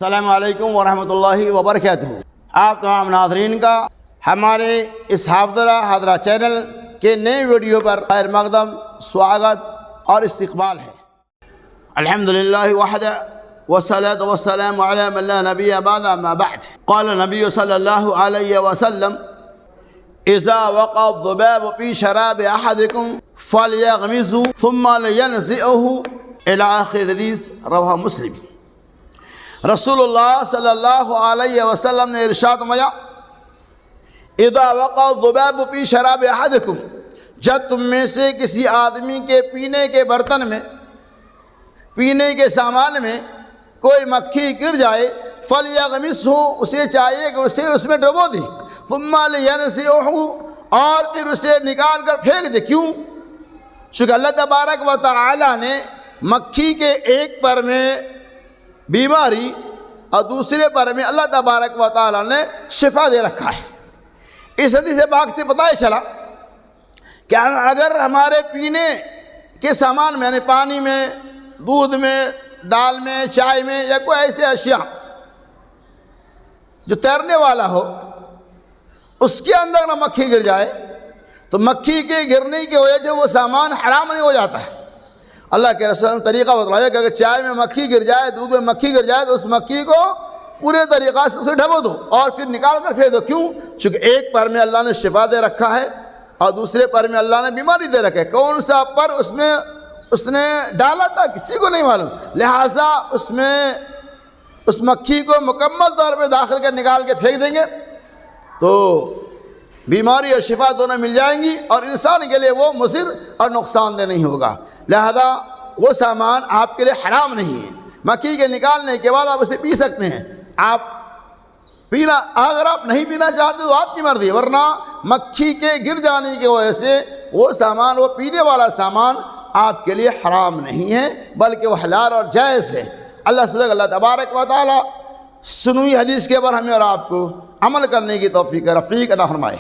السلام علیکم ورحمۃ اللہ وبرکاتہ۔ آپ تمام ناظرین کا ہمارے اس حاضرہ چینل کے نئے ویڈیو پر خیر مقدم سواگت اور استقبال ہے۔ الحمدللہ وحدہ والصلاة والسلام علی من لا نبی بعد اما بعد۔ قال النبی صلی اللہ علیہ وسلم اذا وقع الذباب في شراب احدكم فليغمزه ثم لينزعه الى آخر الحدیث، رواه مسلم۔ رسول اللہ صلی اللہ علیہ وسلم نے ارشاد فرمایا اذا وقع الذباب في شراب احدكم، جب تم میں سے کسی آدمی کے پینے کے برتن میں، پینے کے سامان میں کوئی مکھی گر جائے، فَلْيَغْمِسْهُ، اسے چاہیے کہ اسے اس میں ڈبو دے، ثُمَّ لِيَنْزِعْهُ، اور پھر اسے نکال کر پھینک دے۔ کیوں؟ چونکہ اللہ تبارک و تعالی نے مکھی کے ایک پر میں بیماری اور دوسرے پر میں اللہ تبارک و تعالی نے شفا دے رکھا ہے۔ اس حدیث پاک سے پتہ چلا کہ اگر ہمارے پینے کے سامان میں، یعنی پانی میں، دودھ میں، دال میں، چائے میں، یا کوئی ایسے اشیاء جو تیرنے والا ہو، اس کے اندر نہ مکھی گر جائے تو مکھی کے گرنے کی وجہ سے وہ سامان حرام نہیں ہو جاتا ہے۔ اللہ کے رسول نے طریقہ بتلایا کہ اگر چائے میں مکھی گر جائے، دودھ میں مکھی گر جائے تو اس مکھی کو پورے طریقہ سے اسے ڈبو دو اور پھر نکال کر پھینک دو۔ کیوں؟ چونکہ ایک پر میں اللہ نے شفا دے رکھا ہے اور دوسرے پر میں اللہ نے بیماری دے رکھا ہے۔ کون سا پر اس نے ڈالا تھا کسی کو نہیں معلوم، لہٰذا اس مکھی کو مکمل طور پہ داخل کر نکال کے پھینک دیں گے تو بیماری اور شفا دونوں مل جائیں گی اور انسان کے لیے وہ مضر اور نقصان دہ نہیں ہوگا، لہذا وہ سامان آپ کے لیے حرام نہیں ہے۔ مکھی کے نکالنے کے بعد آپ اسے پی سکتے ہیں۔ اگر آپ نہیں پینا چاہتے تو آپ کی مرضی، ورنہ مکھی کے گر جانے کی وجہ سے وہ سامان، وہ پینے والا سامان آپ کے لیے حرام نہیں ہے بلکہ وہ حلال اور جائز ہے۔ اللہ تبارک و تعالی سنوی حدیث کے اوپر ہمیں اور آپ کو عمل کرنے کی توفیق رفیق عطا فرمائے۔